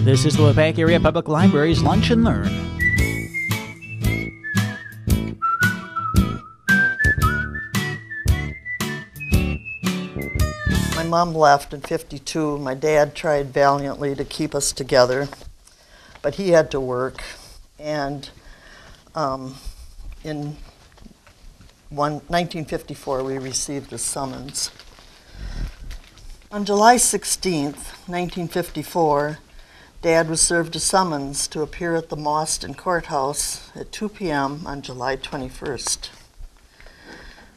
This is the Waupaca Area Public Library's Lunch and Learn. My mom left in '52. My dad tried valiantly to keep us together, but he had to work. And in 1954, we received a summons. On July 16th, 1954, Dad was served a summons to appear at the Mauston Courthouse at 2 p.m. on July 21st.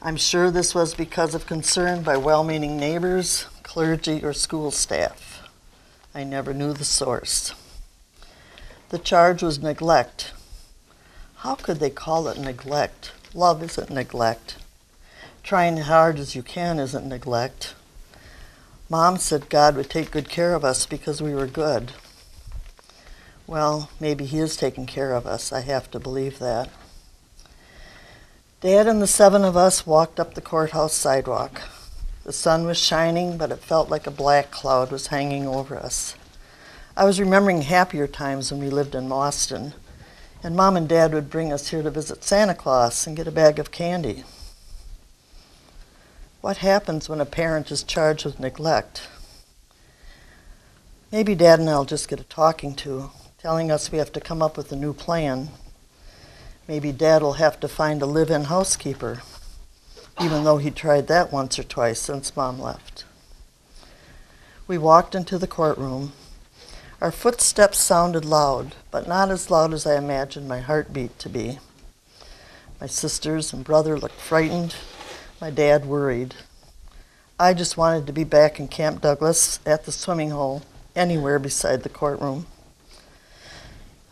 I'm sure this was because of concern by well-meaning neighbors, clergy, or school staff. I never knew the source. The charge was neglect. How could they call it neglect? Love isn't neglect. Trying hard as you can isn't neglect. Mom said God would take good care of us because we were good. Well, maybe he is taking care of us. I have to believe that. Dad and the 7 of us walked up the courthouse sidewalk. The sun was shining, but it felt like a black cloud was hanging over us. I was remembering happier times when we lived in Mauston, and Mom and Dad would bring us here to visit Santa Claus and get a bag of candy. What happens when a parent is charged with neglect? Maybe Dad and I'll just get a talking to, telling us we have to come up with a new plan. Maybe Dad will have to find a live-in housekeeper, even though he tried that once or twice since Mom left. We walked into the courtroom. Our footsteps sounded loud, but not as loud as I imagined my heartbeat to be. My sisters and brother looked frightened. My dad worried. I just wanted to be back in Camp Douglas at the swimming hole, anywhere beside the courtroom.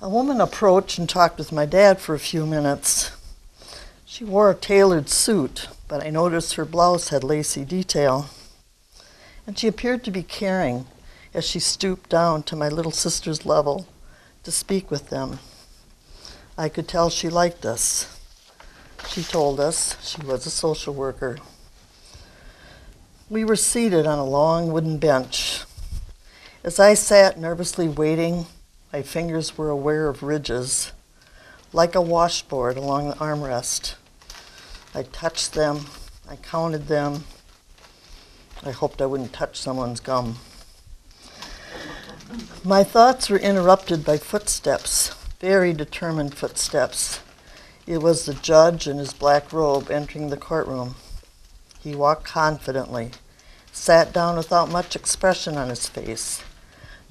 A woman approached and talked with my dad for a few minutes. She wore a tailored suit, but I noticed her blouse had lacy detail. And she appeared to be caring as she stooped down to my little sister's level to speak with them. I could tell she liked us. She told us she was a social worker. We were seated on a long wooden bench. As I sat nervously waiting, my fingers were aware of ridges, like a washboard along the armrest. I touched them, I counted them. I hoped I wouldn't touch someone's gum. My thoughts were interrupted by footsteps, very determined footsteps. It was the judge in his black robe entering the courtroom. He walked confidently, sat down without much expression on his face,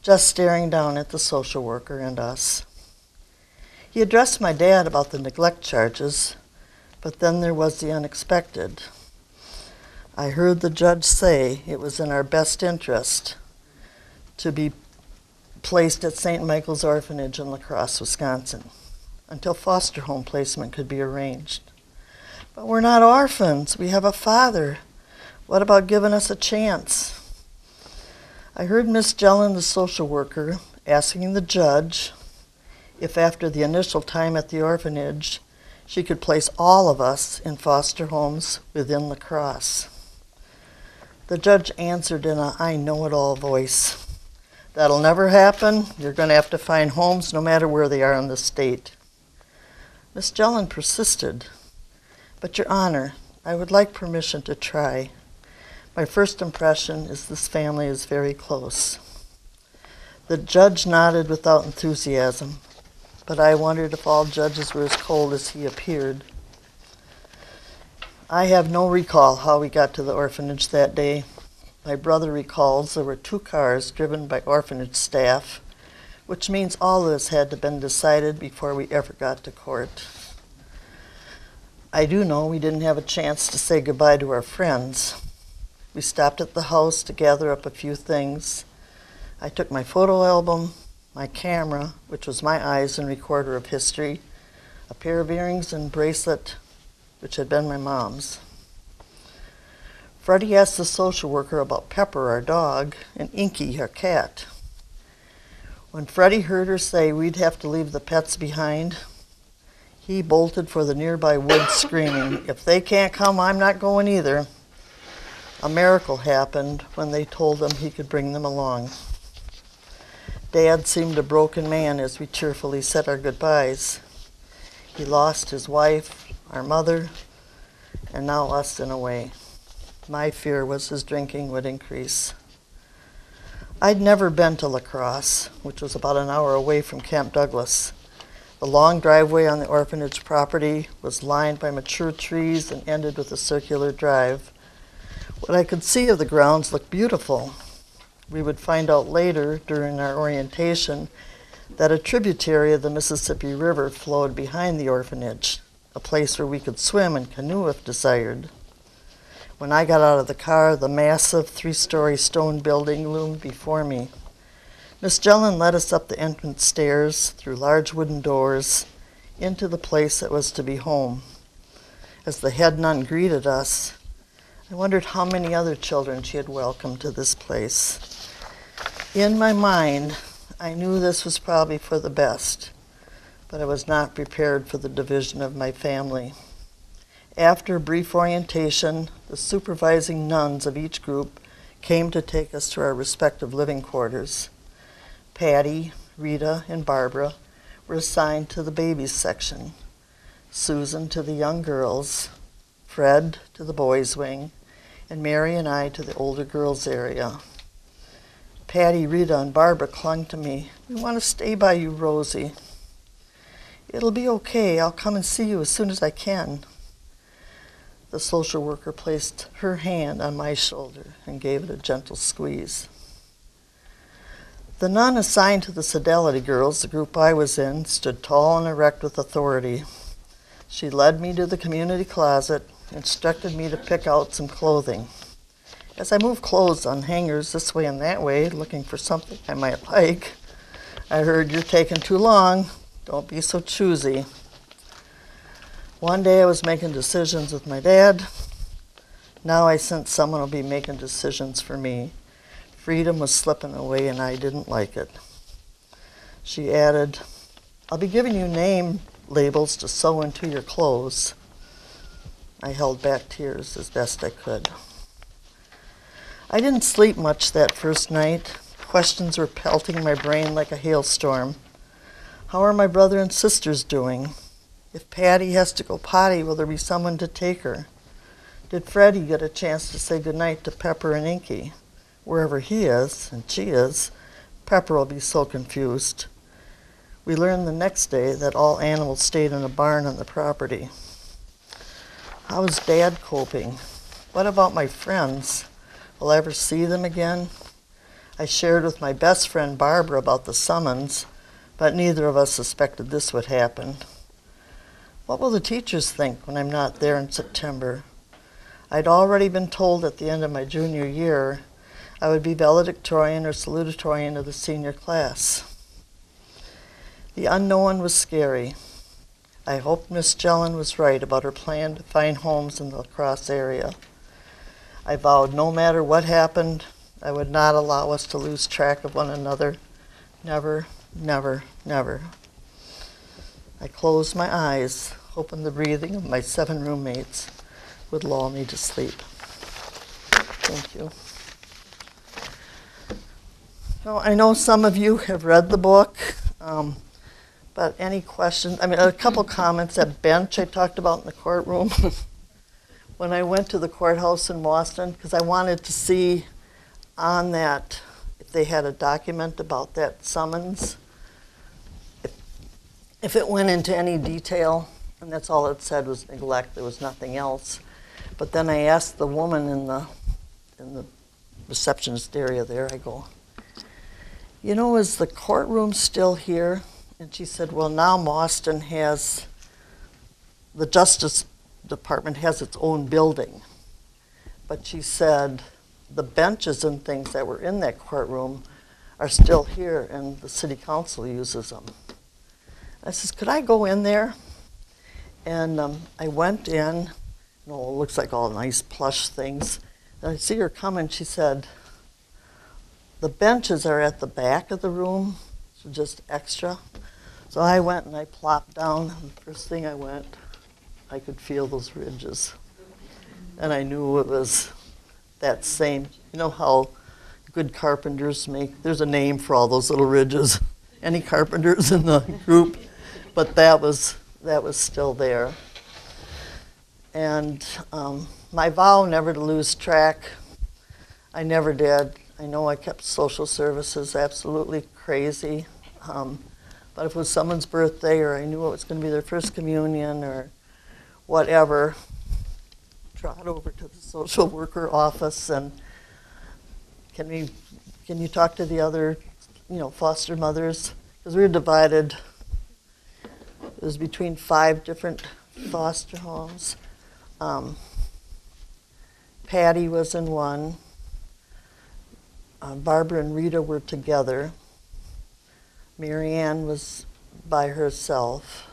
just staring down at the social worker and us. He addressed my dad about the neglect charges, but then there was the unexpected. I heard the judge say it was in our best interest to be placed at St. Michael's Orphanage in La Crosse, Wisconsin, until foster home placement could be arranged. But we're not orphans. We have a father. What about giving us a chance? I heard Miss Jellin, the social worker, asking the judge if after the initial time at the orphanage, she could place all of us in foster homes within La Crosse. The judge answered in a I know-it-all voice. That'll never happen. You're going to have to find homes no matter where they are in the state. Miss Jellin persisted. But Your Honor, I would like permission to try. My first impression is this family is very close. The judge nodded without enthusiasm, but I wondered if all judges were as cold as he appeared. I have no recall how we got to the orphanage that day. My brother recalls there were 2 cars driven by orphanage staff, which means all of this had to have been decided before we ever got to court. I do know we didn't have a chance to say goodbye to our friends. We stopped at the house to gather up a few things. I took my photo album, my camera, which was my eyes and recorder of history, a pair of earrings and bracelet, which had been my mom's. Freddie asked the social worker about Pepper, our dog, and Inky, our cat. When Freddie heard her say we'd have to leave the pets behind, he bolted for the nearby woods screaming, "If they can't come, I'm not going either." A miracle happened when they told him he could bring them along. Dad seemed a broken man as we tearfully said our goodbyes. He lost his wife, our mother, and now us in a way. My fear was his drinking would increase. I'd never been to La Crosse, which was about an hour away from Camp Douglas. The long driveway on the orphanage property was lined by mature trees and ended with a circular drive. What I could see of the grounds looked beautiful. We would find out later during our orientation that a tributary of the Mississippi River flowed behind the orphanage, a place where we could swim and canoe if desired. When I got out of the car, the massive 3-story stone building loomed before me. Miss Jellin led us up the entrance stairs, through large wooden doors, into the place that was to be home. As the head nun greeted us, I wondered how many other children she had welcomed to this place. In my mind, I knew this was probably for the best, but I was not prepared for the division of my family. After a brief orientation, the supervising nuns of each group came to take us to our respective living quarters. Patty, Rita, and Barbara were assigned to the babies section, Susan to the young girls, Fred to the boys' wing, and Mary and I to the older girls' area. Patty, Rita, and Barbara clung to me. "We want to stay by you, Rosie." "It'll be okay. I'll come and see you as soon as I can." The social worker placed her hand on my shoulder and gave it a gentle squeeze. The nun assigned to the Fidelity girls, the group I was in, stood tall and erect with authority. She led me to the community closet, instructed me to pick out some clothing. As I moved clothes on hangers this way and that way, looking for something I might like, I heard, "You're taking too long. Don't be so choosy." One day I was making decisions with my dad. Now I sensed someone will be making decisions for me. Freedom was slipping away and I didn't like it. She added, "I'll be giving you name labels to sew into your clothes." I held back tears as best I could. I didn't sleep much that first night. Questions were pelting my brain like a hailstorm. How are my brother and sisters doing? If Patty has to go potty, will there be someone to take her? Did Freddie get a chance to say goodnight to Pepper and Inky? Wherever he is, and she is, Pepper will be so confused. We learned the next day that all animals stayed in a barn on the property. How is Dad coping? What about my friends? Will I ever see them again? I shared with my best friend Barbara about the summons, but neither of us suspected this would happen. What will the teachers think when I'm not there in September? I'd already been told at the end of my junior year I would be valedictorian or salutatorian of the senior class. The unknown was scary. I hoped Miss Jellin was right about her plan to find homes in the La Crosse area. I vowed no matter what happened, I would not allow us to lose track of one another. Never, never, never. I closed my eyes, hoping the breathing of my 7 roommates would lull me to sleep. Thank you. So I know some of you have read the book, but any questions? I mean, a couple comments. That bench I talked about in the courtroom. When I went to the courthouse in Boston, because I wanted to see on that if they had a document about that summons, if it went into any detail, and that's all it said was neglect. There was nothing else. But then I asked the woman in the receptionist area there, I go, "You know, is the courtroom still here?" And she said, "Well, now Boston has, the Justice Department has its own building." But she said, the benches and things that were in that courtroom are still here, and the city council uses them. I says, "Could I go in there?" And I went in. It looks like all nice plush things. And I see her coming. She said, "The benches are at the back of the room, so just extra." So I went and I plopped down. And the first thing I went, I could feel those ridges. And I knew it was that same, you know how good carpenters make, there's a name for all those little ridges. Any carpenters in the group? But that was still there. And my vow never to lose track. I never did. I know I kept social services absolutely crazy. But if it was someone's birthday or I knew it was going to be their first communion or whatever, trot over to the social worker office and can you talk to the other, foster mothers? Because we were divided. It was between 5 different foster homes. Patty was in one. Barbara and Rita were together. Mary Ann was by herself.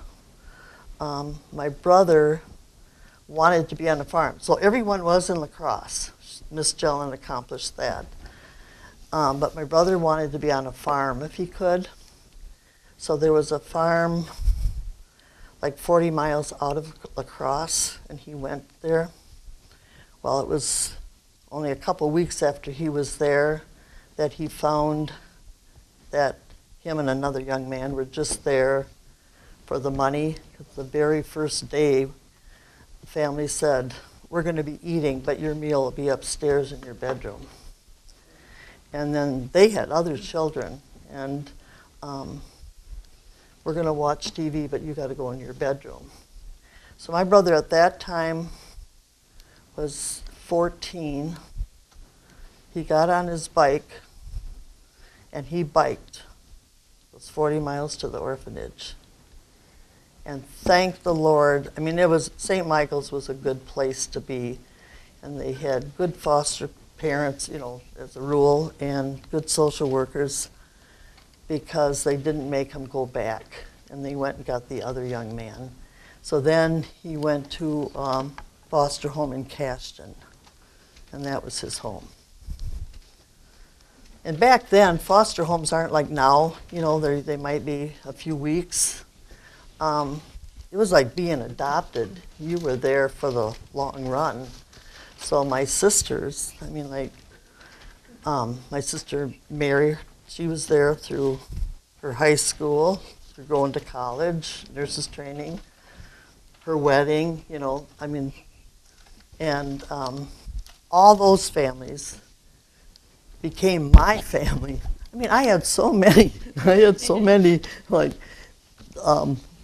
My brother wanted to be on a farm. So everyone was in lacrosse. Miss Jellen accomplished that. But my brother wanted to be on a farm if he could. So there was a farm like 40 miles out of La Crosse, and he went there. Well, it was only a couple weeks after he was there that he found that him and another young man were just there for the money. The very first day, the family said, "We're going to be eating, but your meal will be upstairs in your bedroom." And then they had other children, and we're going to watch TV, but you got to go in your bedroom. So my brother at that time was 14. He got on his bike, and he biked those 40 miles to the orphanage. And thank the Lord. I mean, St. Michael's was a good place to be, and they had good foster parents, as a rule, and good social workers, because they didn't make him go back, and they went and got the other young man. So then he went to foster home in Caston, and that was his home. And back then, foster homes aren't like now. They might be a few weeks. It was like being adopted. You were there for the long run. So my sisters, my sister Mary, she was there through her high school, through going to college, nurses training, her wedding, and all those families became my family. I had so many.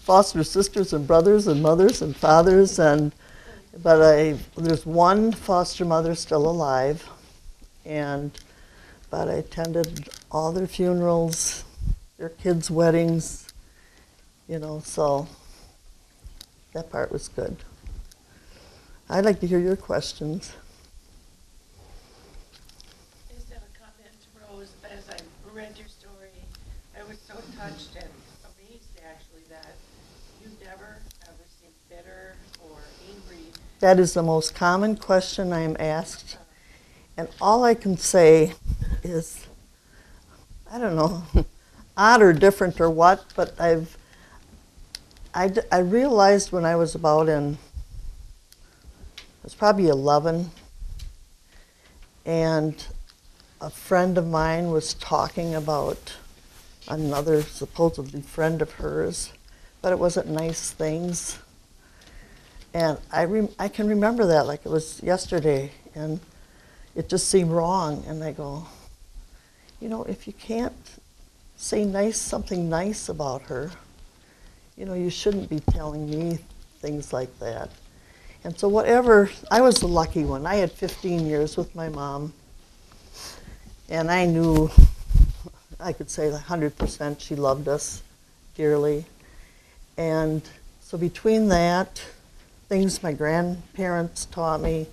Foster sisters and brothers and mothers and fathers, but there's one foster mother still alive, but I attended all their funerals, their kids' weddings, so that part was good. I'd like to hear your questions. I just have a comment, Rose. As I read your story, I was so touched and amazed, actually, that you never ever seemed bitter or angry. That is the most common question I am asked. And all I can say is, I don't know, odd or different or what, but I realized when I was I was probably 11, and a friend of mine was talking about another supposedly friend of hers, but it wasn't nice things. And I can remember that like it was yesterday, and it just seemed wrong. And I go, if you can't say something nice about her, you shouldn't be telling me things like that. And so I was the lucky one. I had 15 years with my mom, and I knew, I could say 100% she loved us dearly. And so between that, things my grandparents taught me,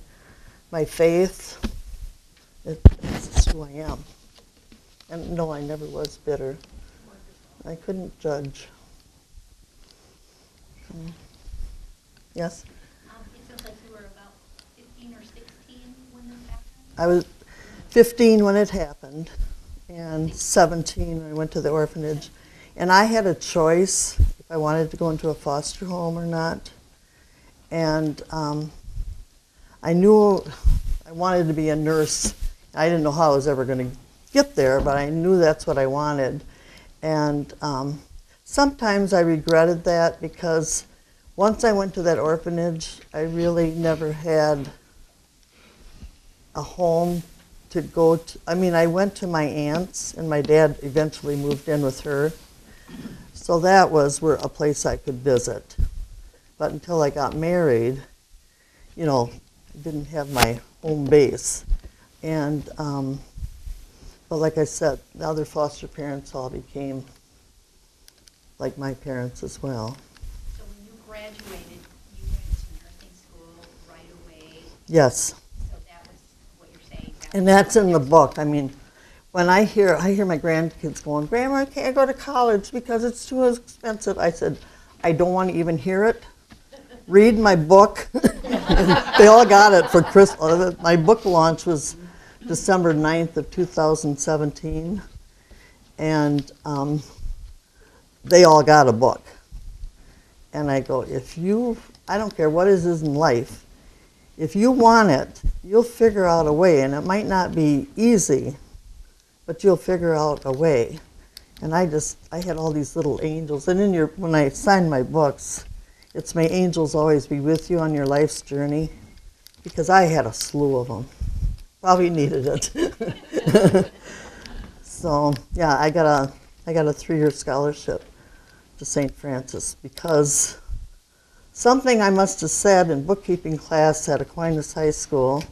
my faith, it's who I am. And no, I never was bitter. I couldn't judge. Yes? It sounds like you were about 15 or 16 when this happened? I was 15 when it happened, and 17 when I went to the orphanage. And I had a choice if I wanted to go into a foster home or not. And I knew I wanted to be a nurse. I didn't know how I was ever going to get there, but I knew that's what I wanted. And sometimes I regretted that because once I went to that orphanage, I really never had a home to go to. I mean, I went to my aunt's, and my dad eventually moved in with her. So that was a place I could visit. But until I got married, you know, I didn't have my home base. And, but like I said, the other foster parents all became like my parents as well. So when you graduated, you went to nursing school right away. Yes. So that was what you're saying. And that's in the book. I mean, when I hear my grandkids going, "Grandma, I can't go to college because it's too expensive," I said, I don't want to even hear it. Read my book. They all got it for Christmas. My book launch was December 9th of 2017. And they all got a book. And I go, I don't care what it is in life, if you want it, you'll figure out a way. And it might not be easy, but you'll figure out a way. And I had all these little angels. And when I signed my books, it's "May angels always be with you on your life's journey," because I had a slew of them. Probably needed it. So yeah, I got a 3-year scholarship to St. Francis because something I must have said in bookkeeping class at Aquinas High School,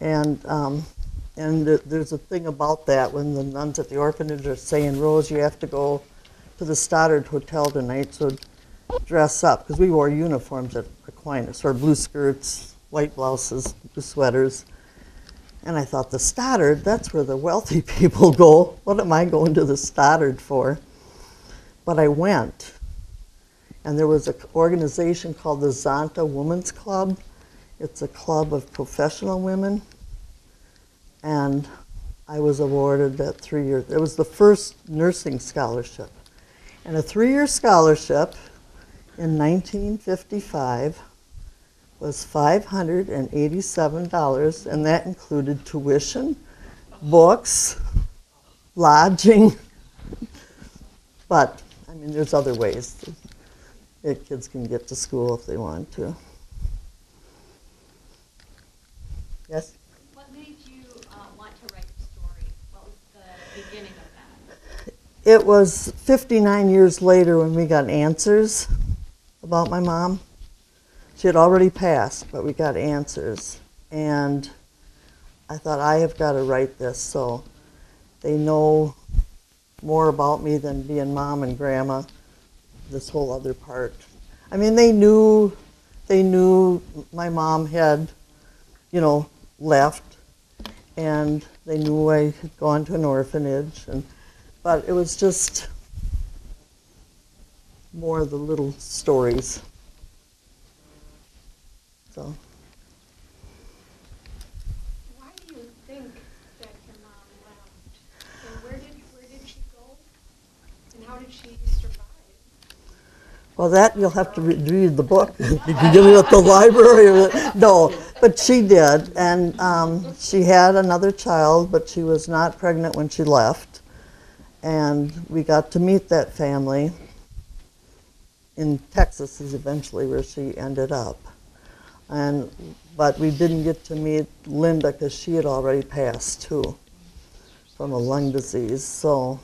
and there's a thing about that when the nuns at the orphanage are saying, "Rose, you have to go to the Stoddard Hotel tonight, so dress up," because we wore uniforms at Aquinas, or blue skirts, white blouses, blue sweaters. And I thought, the Stoddard, that's where the wealthy people go. What am I going to the Stoddard for? But I went. And there was an organization called the Zonta Women's Club. It's a club of professional women. And I was awarded that 3 year. It was the first nursing scholarship. And a 3-year scholarship in 1955 was $587, and that included tuition, books, lodging. But, I mean, there's other ways that kids can get to school if they want to. Yes? What made you want to write the story? What was the beginning of that? It was 59 years later when we got answers about my mom. She had already passed, but we got answers. And I thought, I have got to write this so they know more about me than being mom and grandma, this whole other part. I mean, they knew my mom had, left, and they knew I had gone to an orphanage, but it was just more of the little stories. So. Why do you think that your mom left? And where did she go? And how did she survive? Well, that you'll have to read the book. You can give it at the library. No, but she did, and she had another child, but she was not pregnant when she left. And we got to meet that family in Texas, is eventually where she ended up. But we didn't get to meet Linda because she had already passed too from a lung disease. So,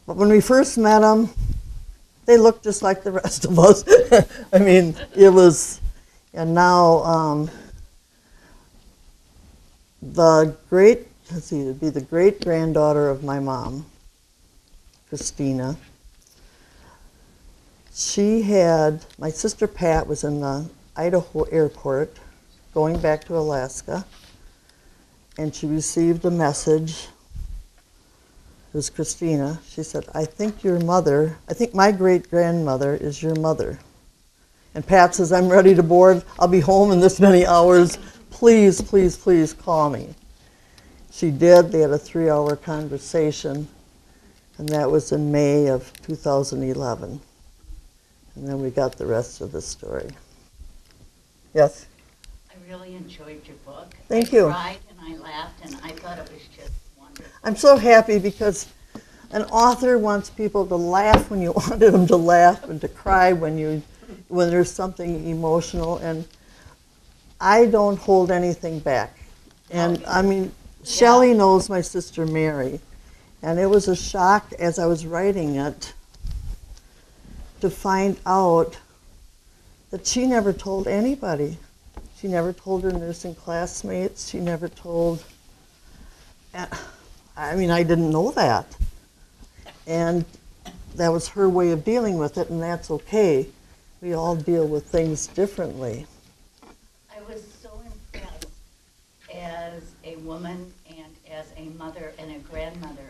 but when we first met them, they looked just like the rest of us. I mean, it was, and now it'd be the great granddaughter of my mom, Christina. My sister Pat was in the Idaho airport going back to Alaska, and she received a message. It was Christina. She said, I think my great-grandmother is your mother. And Pat says, I'm ready to board. I'll be home in this many hours. Please, please, please call me. She did. They had a 3-hour conversation, and that was in May of 2011. And then we got the rest of the story. Yes? I really enjoyed your book. Thank you. I cried and I laughed and I thought it was just wonderful. I'm so happy because an author wants people to laugh when you wanted them to laugh and to cry when there's something emotional, and I don't hold anything back. And I mean, Shelley knows my sister Mary, and it was a shock as I was writing it to find out that she never told anybody. She never told her nursing classmates. She never told, I mean, I didn't know that. And that was her way of dealing with it, and that's okay. We all deal with things differently. I was so impressed as a woman and as a mother and a grandmother,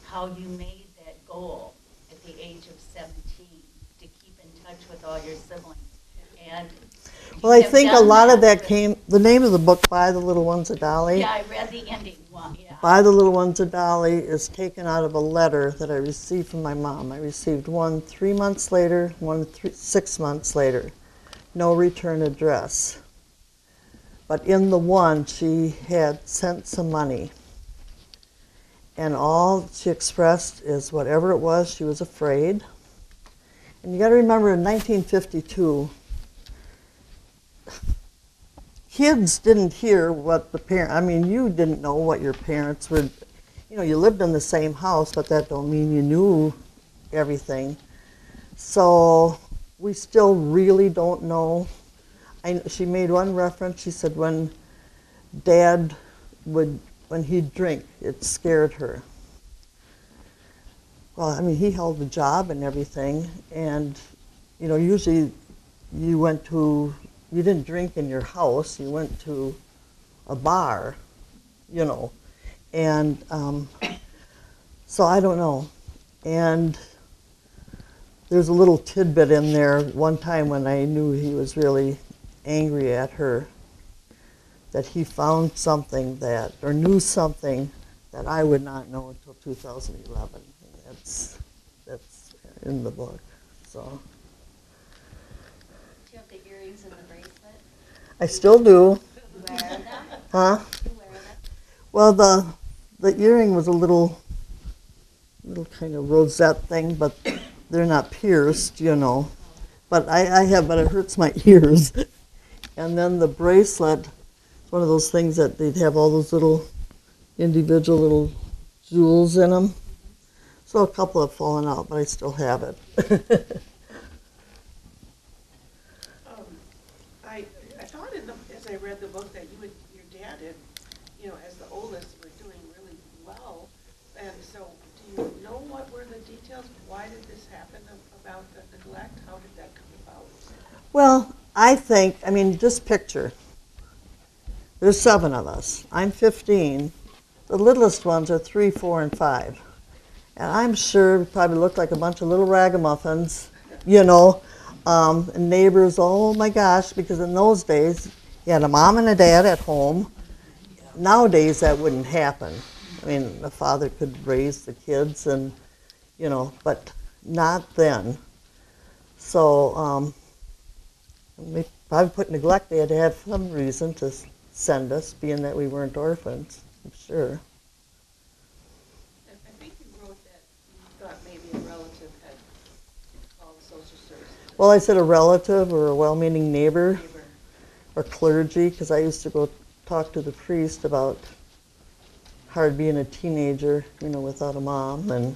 how you made that goal at the age of 17 to keep in touch with all your siblings. And Well, I think a lot of that came, the name of the book, By the Little Ones of Dolly. Yeah, I read the ending one, yeah. By the Little Ones of Dolly is taken out of a letter that I received from my mom. I received one 3 months later, one 6 months later. No return address. But in the one, she had sent some money. And all she expressed is whatever it was, she was afraid. And you got to remember in 1952, kids didn't hear what the parent, I mean, you didn't know what your parents were, you know, you lived in the same house, but that don't mean you knew everything. So we still really don't know. She made one reference, she said when Dad when he'd drink, it scared her. Well, I mean, he held the job and everything, and, you know, usually you didn't drink in your house, you went to a bar, you know, and so I don't know. And there's a little tidbit in there one time when I knew he was really angry at her, that he found something that, or knew something that I would not know until 2011. That's in the book, so. Do you have the earrings and the bracelet? I still do. You wear them? Huh? You wear them? Well, the earring was a little kind of rosette thing, but they're not pierced, you know. But but it hurts my ears. And then the bracelet, it's one of those things that they'd have all those little individual little jewels in them. So a couple have fallen out, but I still have it. I thought as I read the book that you and your dad, and you know, as the oldest, were doing really well. And so, do you know what were the details? Why did this happen about the neglect? How did that come about? Well, I mean, just picture. There's 7 of us. I'm 15. The littlest ones are 3, 4, and 5. And I'm sure we probably looked like a bunch of little ragamuffins, you know, and neighbors, oh my gosh, because in those days, you had a mom and a dad at home. Nowadays, that wouldn't happen. I mean, the father could raise the kids and, you know, but not then. So, we probably put neglect, they had to have some reason to send us, being that we weren't orphans, I'm sure. I think you wrote that you thought maybe a relative had called social services. Well, I said a relative or a well-meaning neighbor or clergy, because I used to go talk to the priest about hard being a teenager, you know, without a mom, and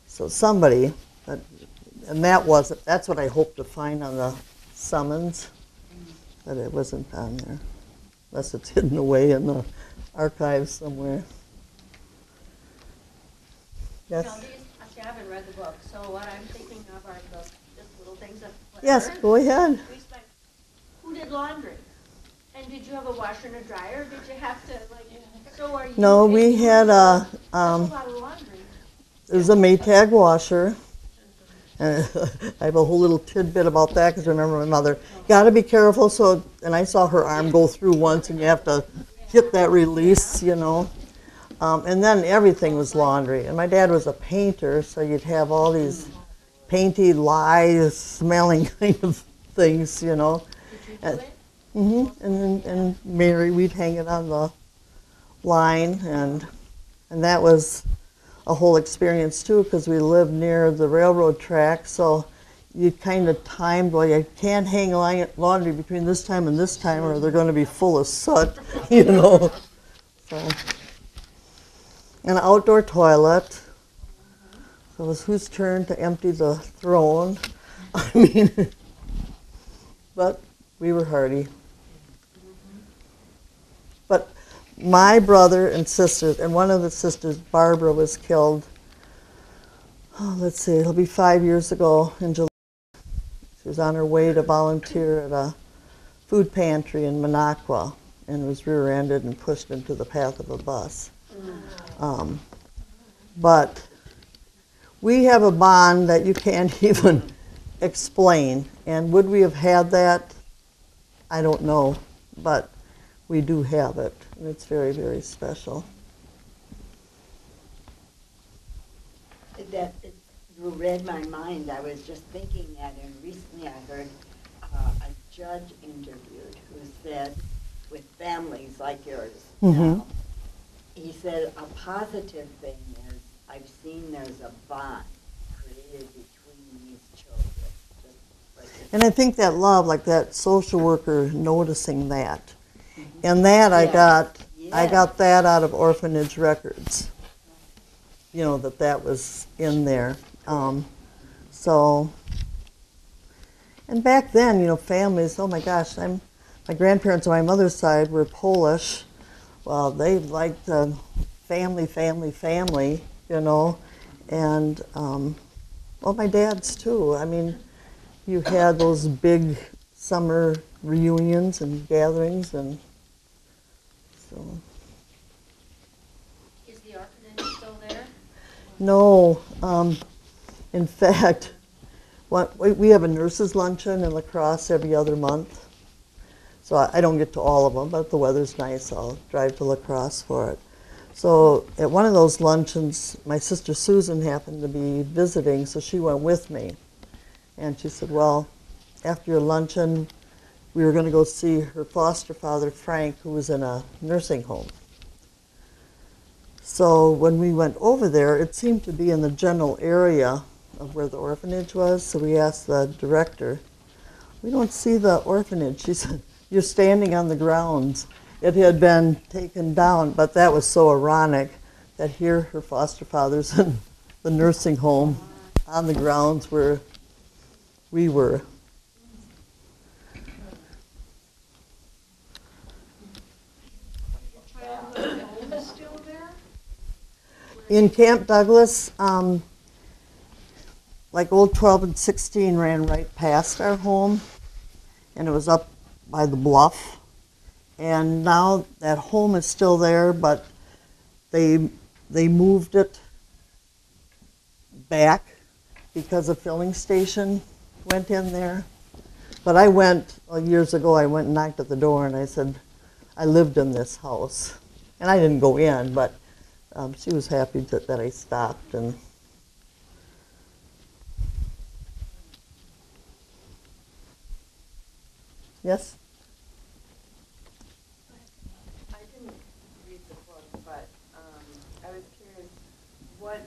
so somebody, and that's what I hoped to find on the summons, but it wasn't on there, unless it's hidden away in the archives somewhere. Yes? Now, I haven't read the book, so what I'm thinking of are the just little things that. Yes, go ahead. Who did laundry? And did you have a washer and a dryer? Did you have to, like, so are you? No, we had That's a lot of laundry. it was a Maytag washer. And I have a whole little tidbit about that because I remember my mother, got to be careful. So, and I saw her arm go through once, and you have to hit that release, you know. And then everything was laundry. And my dad was a painter, so you'd have all these painty, lye smelling kind of things, you know. Did you do it? And Mary, we'd hang it on the line, and And that was a whole experience too, because we lived near the railroad track, so you kind of timed, well, you can't hang laundry between this time and this time or they're going to be full of soot, you know. So, an outdoor toilet. So it was whose turn to empty the throne. I mean, but we were hardy. But my brother and sisters, and one of the sisters, Barbara, was killed, let's see, it'll be 5 years ago in July. She was on her way to volunteer at a food pantry in Minocqua and was rear-ended and pushed into the path of a bus. But we have a bond that you can't even explain. And would we have had that? I don't know. But we do have it. And it's very, very special. You read my mind. I was just thinking that, and recently I heard a judge interviewed who said, with families like yours now, he said a positive thing is I've seen there's a bond created between these children. And I think that love, like that social worker noticing that, and that I got that out of orphanage records. You know, that was in there. So, and back then, you know, families, oh my gosh, my grandparents on my mother's side were Polish. Well, they liked family, you know, and, well, my dad's too. I mean, you had those big summer reunions and gatherings, and so. Is the orphanage still there? No. In fact, we have a nurses' luncheon in La Crosse every other month. So I don't get to all of them, but if the weather's nice, I'll drive to La Crosse for it. So at one of those luncheons, my sister Susan happened to be visiting, so she went with me. And she said, well, after your luncheon, we were going to go see her foster father, Frank, who was in a nursing home. So when we went over there, it seemed to be in the general area of where the orphanage was, so we asked the director, we don't see the orphanage. She said, you're standing on the grounds. It had been taken down, but that was so ironic that here her foster father's in the nursing home on the grounds where we were. Childhood home is still there? In Camp Douglas, like Old 12 and 16 ran right past our home, and it was up by the bluff. And now that home is still there, but they moved it back because a filling station went in there. But I went, years ago, I went and knocked at the door and I said, I lived in this house. And I didn't go in, but she was happy that I stopped. And yes? I didn't read the book, but I was curious, what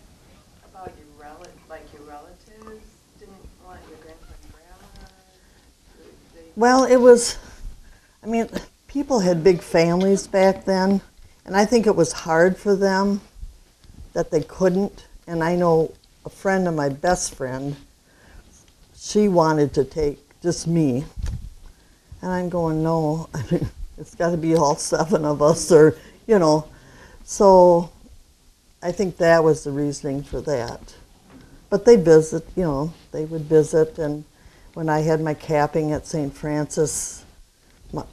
about your relatives didn't want your grandpa and grandma? Well, it was, I mean, people had big families back then, and I think it was hard for them that they couldn't. And I know a friend of my best friend, she wanted to take just me. And I'm going, no, I mean, it's got to be all 7 of us, or, you know. So I think that was the reasoning for that. But they visit, you know, they would visit. And when I had my capping at St. Francis,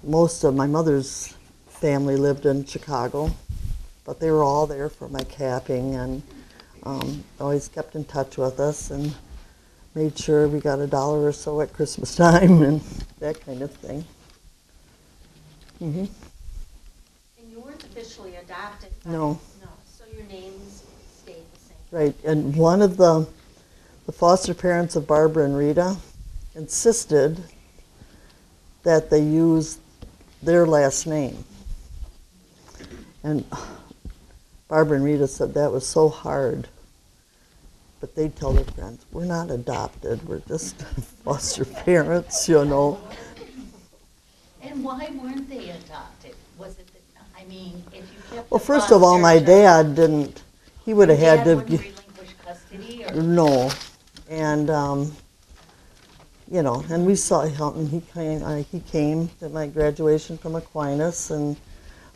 most of my mother's family lived in Chicago, but they were all there for my capping, and always kept in touch with us and made sure we got $1 or so at Christmas time and that kind of thing. And you weren't officially adopted? No. No, so your names stayed the same? Right, and one of the foster parents of Barbara and Rita insisted that they use their last name. And Barbara and Rita said that was so hard. But they'd tell their friends, we're not adopted, we're just foster parents, you know. And why weren't they adopted? Was it, I mean, if you kept Well, the first of all, my foster dad didn't, he would have had Dad to, wouldn't relinquish custody, or? no. And, you know, and we saw him, and he came to my graduation from Aquinas, and,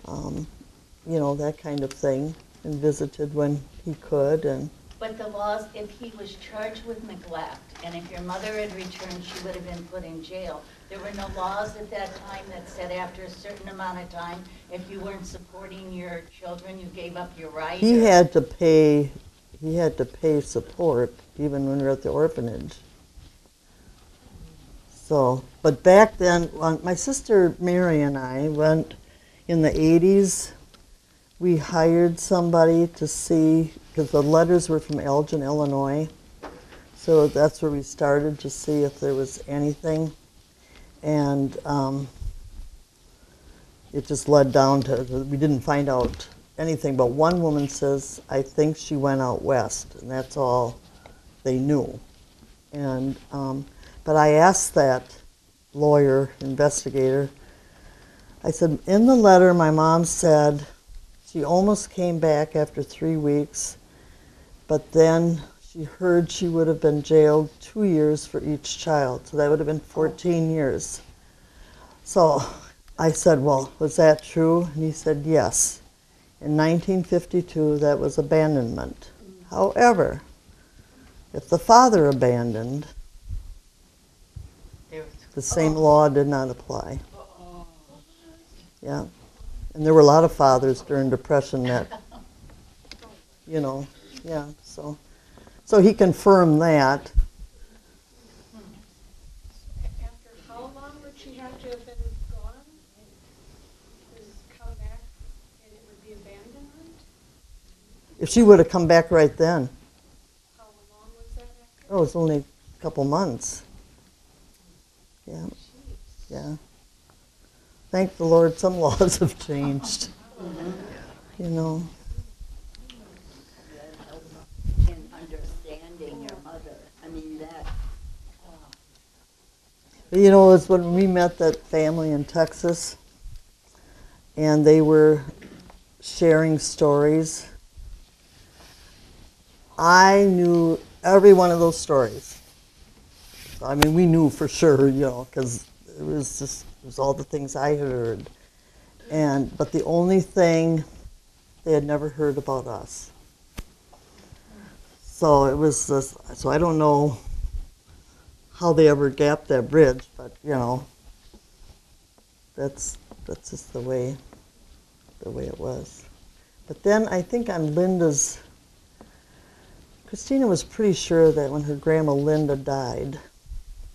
you know, that kind of thing, and visited when he could, and But the laws, if he was charged with neglect, and if your mother had returned, she would have been put in jail. There were no laws at that time that said after a certain amount of time, if you weren't supporting your children, you gave up your right? he or- had to pay support even when we were at the orphanage. So, but back then, my sister Mary and I went in the 80s. We hired somebody to see, because the letters were from Elgin, Illinois. So that's where we started to see if there was anything. And it just led down to, we didn't find out anything. But one woman says, I think she went out west, and that's all they knew. And but I asked that lawyer, investigator, I said, in the letter my mom said she almost came back after 3 weeks, but then she heard she would have been jailed 2 years for each child, so that would have been 14 years. So I said, well, was that true? And he said, yes. In 1952, that was abandonment. However, if the father abandoned, the same law did not apply. Yeah. And there were a lot of fathers during Depression that, you know, yeah, so he confirmed that. After how long would she have to have been gone? Come back and it would be abandonment? If she would have come back right then, How long was that after? oh, it was only a couple months. Yeah, yeah. Thank the Lord, some laws have changed, you know. In understanding your mother. I mean, that, You know, it's when we met that family in Texas, and they were sharing stories. I knew every one of those stories. I mean, we knew for sure, you know, because it was all the things I had heard. But the only thing they had never heard about us. So it was this, so I don't know how they ever gapped that bridge, but you know, that's just the way it was. But then I think on Linda's, Christina was pretty sure that when her grandma Linda died,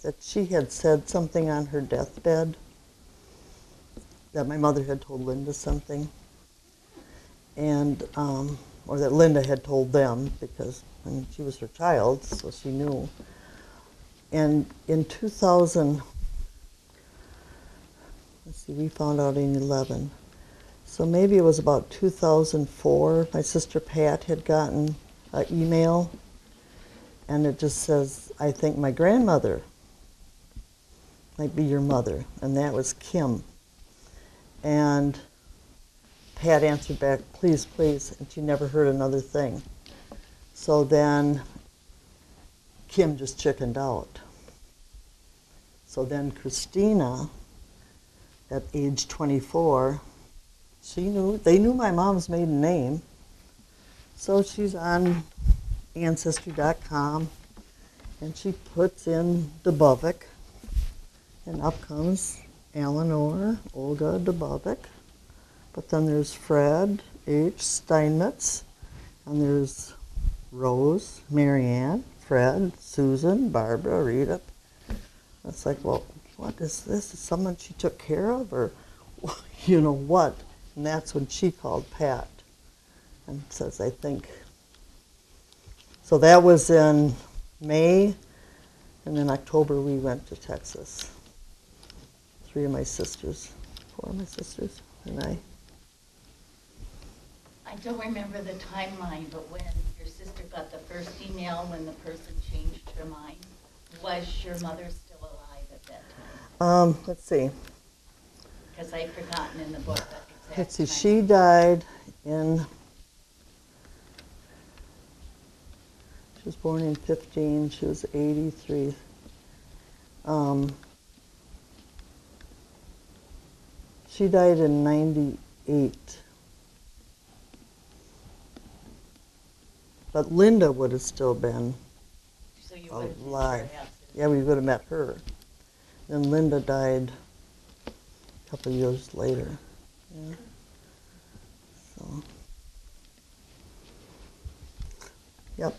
that she had said something on her deathbed, that my mother had told Linda something, and or that Linda had told them, because I mean she was her child, so she knew. And in 2000, let's see, we found out in 11, so maybe it was about 2004. My sister Pat had gotten an email, and it just says, "I think my grandmother might be your mother," and that was Kim. And Pat answered back, "Please, please," and she never heard another thing. So then Kim just chickened out. So then Christina, at age 24, they knew my mom's maiden name. So she's on Ancestry.com, and she puts in Dubovik, and up comes Eleanor Olga Dubovik. But then there's Fred H. Steinmetz, and there's Rose, Marianne, Fred, Susan, Barbara, Rita. It's like, well, what is this? Is someone she took care of, or you know what? And that's when she called Pat and says, I think. So that was in May, and in October we went to Texas. 4 of my sisters, and I. I I don't remember the timeline, but when your sister got the first email, when the person changed her mind, was your mother still alive at that time? Let's see. Because I've forgotten in the book that exact Let's see. time. She died in. She was born in 15. She was 83. She died in 98. But Linda would have still been So you would have been alive. there, Yeah, we would have met her. Then Linda died a couple of years later. Yeah. So. Yep. Your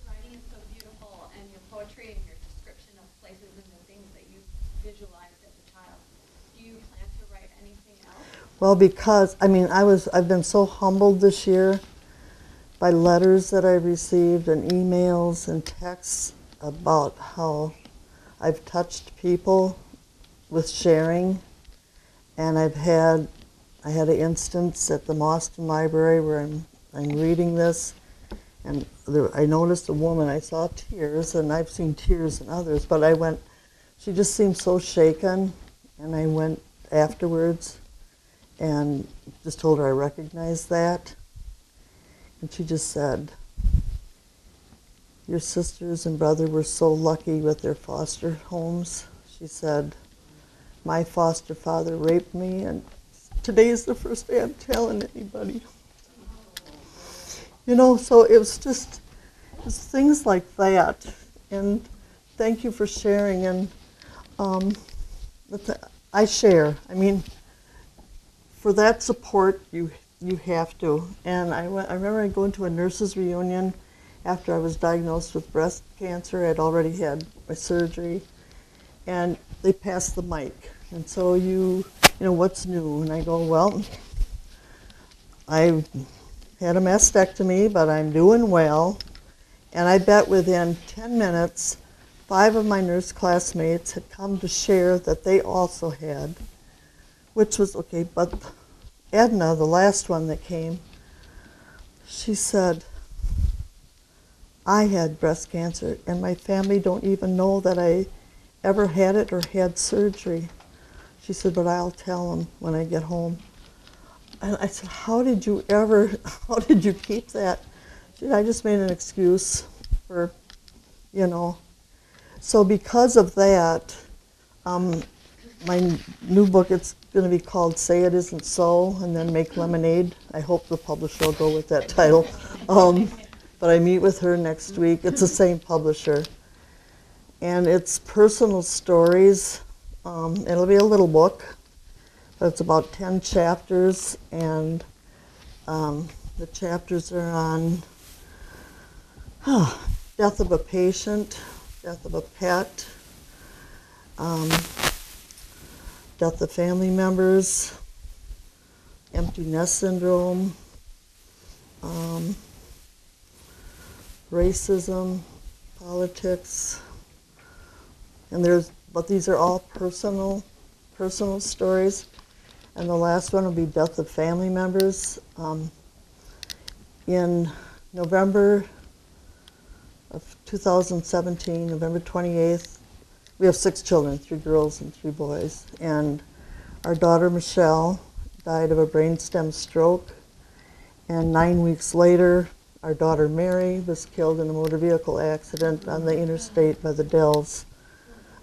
writing is so beautiful, and your poetry and your description of places and the things that you visualized as a child. Do you plan to write anything else? Well, because I've been so humbled this year by letters that I've received and emails and texts about how I've touched people with sharing, and I had an instance at the Mauston Library where I'm reading this, and I noticed a woman. I saw tears, and I've seen tears in others, but she just seemed so shaken, and I went afterwards and just told her I recognized that. And she just said, "Your sisters and brother were so lucky with their foster homes." She said, "My foster father raped me, and today is the first day I'm telling anybody." So it was just things like that. And thank you for sharing. And I share. For that support, you have to. And I remember going to a nurses' reunion after I was diagnosed with breast cancer. I'd already had my surgery, and they passed the mic. And so what's new? And I go, well, I had a mastectomy, but I'm doing well. And I bet within 10 minutes, 5 of my nurse classmates had come to share that they also had, which was okay. But Edna, the last one that came, she said, "I had breast cancer, and my family don't even know that I ever had it or had surgery." She said, "But I'll tell them when I get home." And I said, how did you keep that? She said, "I just made an excuse for. So because of that, my new book, it's going to be called Say It Isn't So, and then Make Lemonade. I hope the publisher will go with that title. But I meet with her next week. It's the same publisher. And it's personal stories. It'll be a little book, but it's about 10 chapters, and the chapters are on death of a patient, death of a pet, death of family members, empty nest syndrome, racism, politics, but these are all personal stories. And the last one will be death of family members. In November of 2017, November 28th, we have 6 children, 3 girls and 3 boys. And our daughter Michelle died of a brainstem stroke. And 9 weeks later, our daughter Mary was killed in a motor vehicle accident on the interstate by the Dells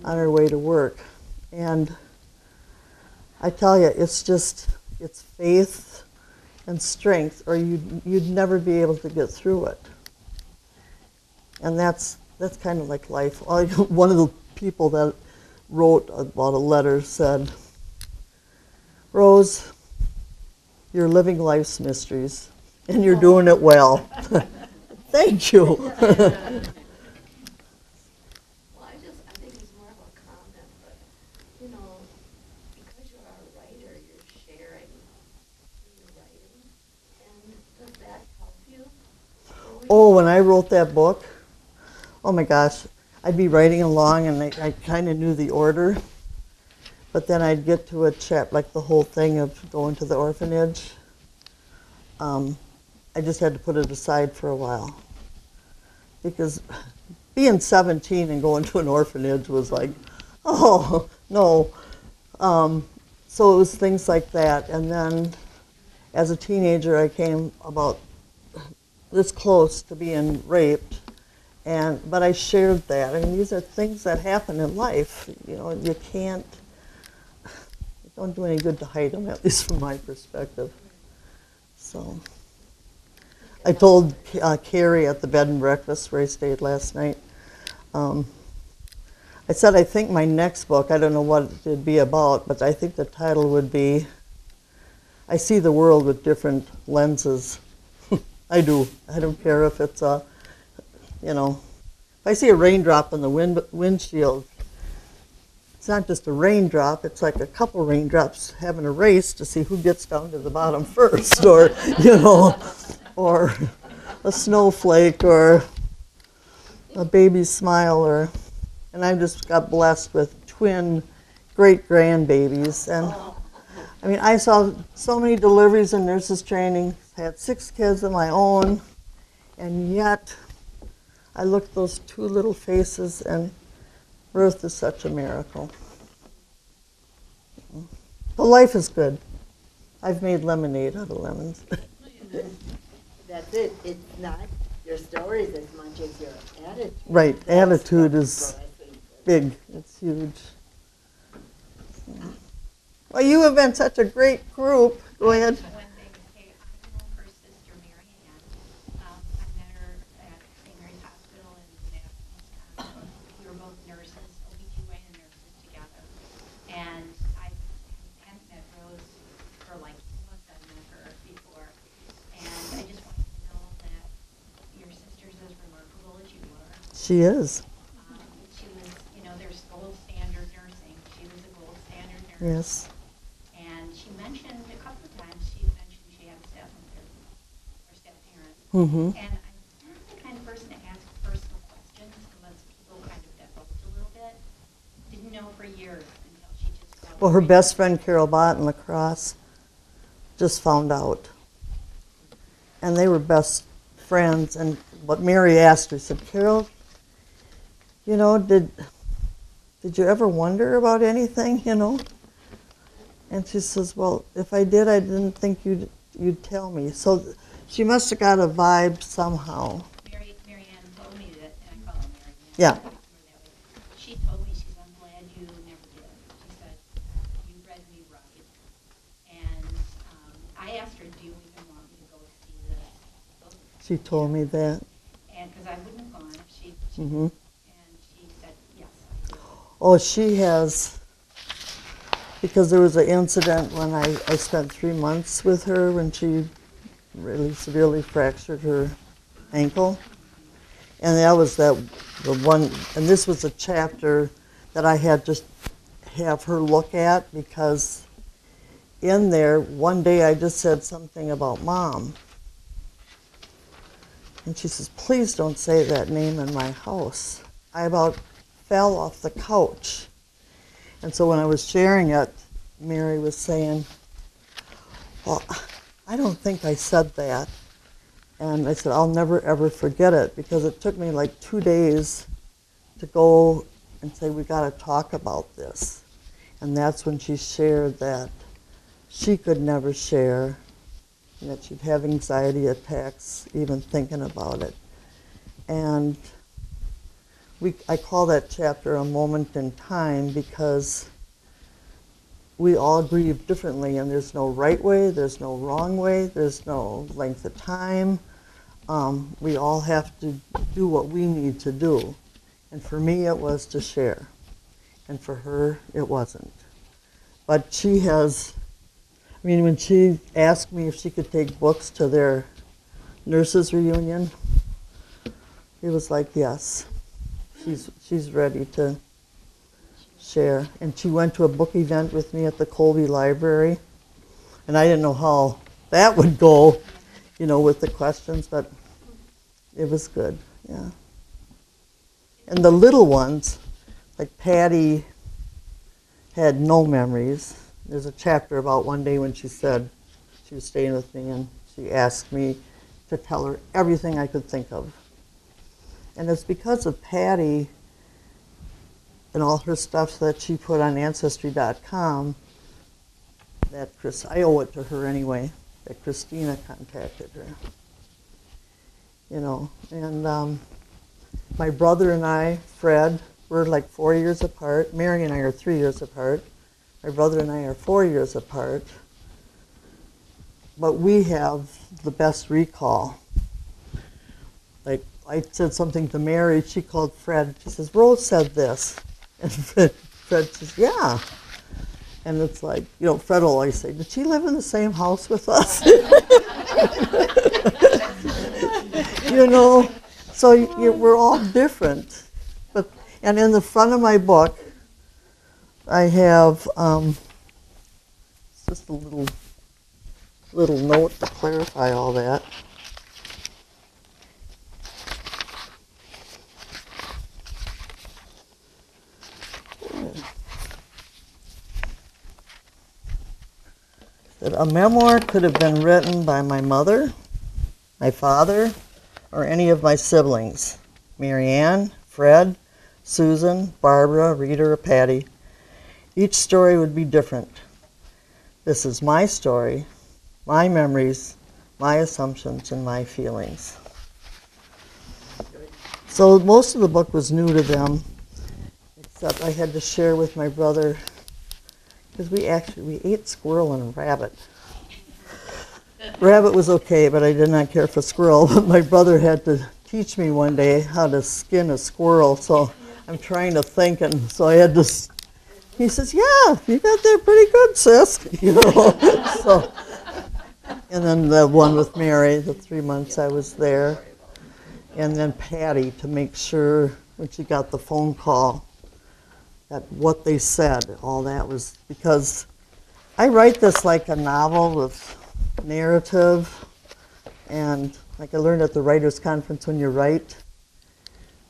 on her way to work. And I tell you, it's faith and strength, or you'd never be able to get through it. And that's kind of like life. One of the people that wrote about a letter said, "Rose, you're living life's mysteries, and you're doing it well." Thank you. Well, I think it's more of a comment, but, because you're a writer, you're sharing your writing, and does that help you? Oh, when I wrote that book, oh my gosh, I'd be writing along, and I kind of knew the order, but then I'd get to a chapter, like the whole thing of going to the orphanage, I just had to put it aside for a while. Because being 17 and going to an orphanage was like, oh, no. So it was things like that. And then as a teenager, I came about this close to being raped. But I shared that. I mean, these are things that happen in life. You know, you can't, it don't do any good to hide them, at least from my perspective. So I told Carrie at the bed and breakfast where I stayed last night, I said I think my next book, I don't know what it'd be about, but I think the title would be, I see the world with different lenses. I do. I don't care if it's a, you know, if I see a raindrop on the windshield, it's not just a raindrop, it's like a couple raindrops having a race to see who gets down to the bottom first, or, you know, or a snowflake, or a baby's smile, and I just got blessed with twin great-grandbabies. And I mean, I saw so many deliveries and nurses training, had 6 kids of my own, and yet I looked at those 2 little faces, and birth is such a miracle. But life is good. I've made lemonade out of lemons. That's it. It's not your stories as much as your attitude. Right, That's attitude the is blessing. big. It's huge. Well, you have been such a great group. Go ahead. One thing, okay, I know her sister Mary Ann. I met her at St. Mary's Hospital in Madison, Wisconsin. We were both nurses, OB/GYN nurses together. And I hadn't met Rose for like months. I'd met her before. And I just wanted to know that your sister's as remarkable as you were. She is. She was, you know, there's gold standard nursing. She was a gold standard nurse. Yes. And she mentioned a couple of times, she mentioned she had a stepmother or step-parent. Mm-hmm. And I'm not the kind of person to ask personal questions unless people kind of divulge a little bit. Didn't know for years until she just told Well, her me. best friend, Carol Bott in La Crosse, just found out. And they were best friends. And what Mary asked her, said, Carol, you know, did you ever wonder about anything, you know? And she says, well, if I did, I didn't think you'd tell me. So she must have got a vibe somehow. Mary Ann told me that, and I call her Mary Ann. Yeah. She told me, she said, I'm glad you never did. She said, you read me right. And I asked her, do you even want me to go see this book? She told me that. And because I wouldn't have gone if she Mm-hmm. and she said, yes, I do. Oh, she has, because there was an incident when I spent 3 months with her when she really severely fractured her ankle. And that was the one, and this was a chapter that I had just have her look at, because in there, one day I just said something about Mom. And she says, please don't say that name in my house. I about fell off the couch. And so when I was sharing it, Mary was saying, well, I don't think I said that. And I said, I'll never, ever forget it, because it took me like 2 days to go and say, we got to talk about this. And that's when she shared that she could never share, and that she'd have anxiety attacks even thinking about it. And I call that chapter a moment in time, because we all grieve differently, and there's no right way, there's no wrong way, there's no length of time. We all have to do what we need to do. And for me, it was to share. And for her, it wasn't. But she has, I mean, when she asked me if she could take books to their nurses' reunion, it was like, yes, she's ready to share. And she went to a book event with me at the Colby Library. And I didn't know how that would go, you know, with the questions, but it was good, yeah. And the little ones, like Patty had no memories. There's a chapter about one day when she said she was staying with me, and she asked me, to tell her everything I could think of. And it's because of Patty and all her stuff that she put on Ancestry.com that I owe it to her anyway, that Christina contacted her. You know, and my brother and I, Fred, we're like 4 years apart. Mary and I are 3 years apart. My brother and I are 4 years apart. But we have the best recall. Like, I said something to Mary, she called Fred, she says, Rose said this. And Fred says, yeah. And it's like, you know, Fred will always say, did she live in the same house with us? You know, so we're all different. And in the front of my book, I have just a little note to clarify all that. That a memoir could have been written by my mother, my father, or any of my siblings, Mary Ann, Fred, Susan, Barbara, Rita, or Patty. Each story would be different. This is my story, my memories, my assumptions, and my feelings. So most of the book was new to them, except I had to share with my brother, because we ate squirrel and rabbit. Rabbit was okay, but I did not care for squirrel. But my brother had to teach me one day how to skin a squirrel, so I'm trying to think, and so I had to, he says, yeah, you got that pretty good, sis. You know, so, and then the one with Mary, the 3 months I was there, and then Patty to make sure when she got the phone call that what they said, all that was, because I write this like a novel with narrative, and like I learned at the writers' conference, when you write,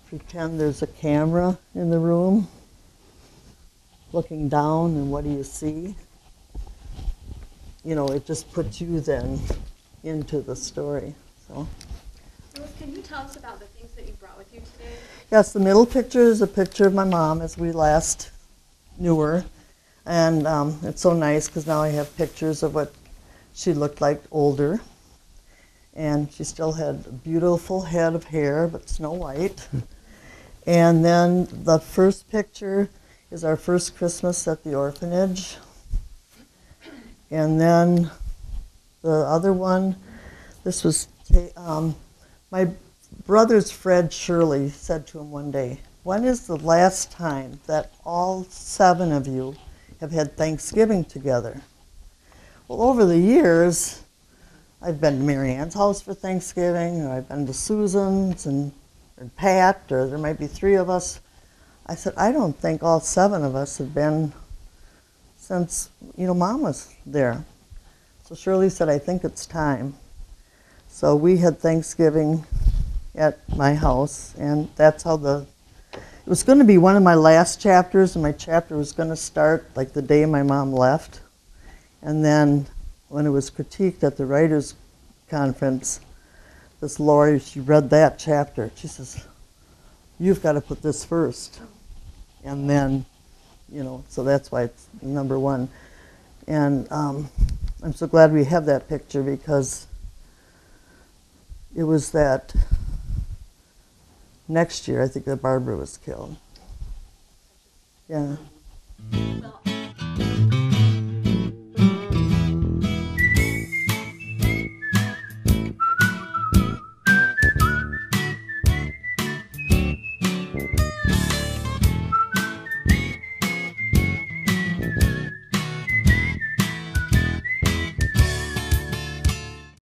pretend there's a camera in the room looking down, and what do you see? You know, it just puts you then into the story. So. Rose, can you tell us about the things that you brought with you today? Yes, the middle picture is a picture of my mom as we last knew her. And it's so nice because now I have pictures of what she looked like older. And she still had a beautiful head of hair, but snow white. And then the first picture is our first Christmas at the orphanage. And then the other one, this was, my brother's Fred Shirley said to him one day, when is the last time that all 7 of you have had Thanksgiving together? Well, over the years, I've been to Mary Ann's house for Thanksgiving, or I've been to Susan's and Pat, or there might be 3 of us. I said, I don't think all 7 of us have been since, you know, Mom was there. So Shirley said, I think it's time. So we had Thanksgiving at my house, and that's how it was going to be one of my last chapters, and my chapter was going to start like the day my mom left. And then when it was critiqued at the writers' conference, this Lori, she read that chapter. She says, you've got to put this first. And then, you know, so that's why it's number 1. And I'm so glad we have that picture, because it was that next year, I think, that Barbara was killed. Yeah. Well,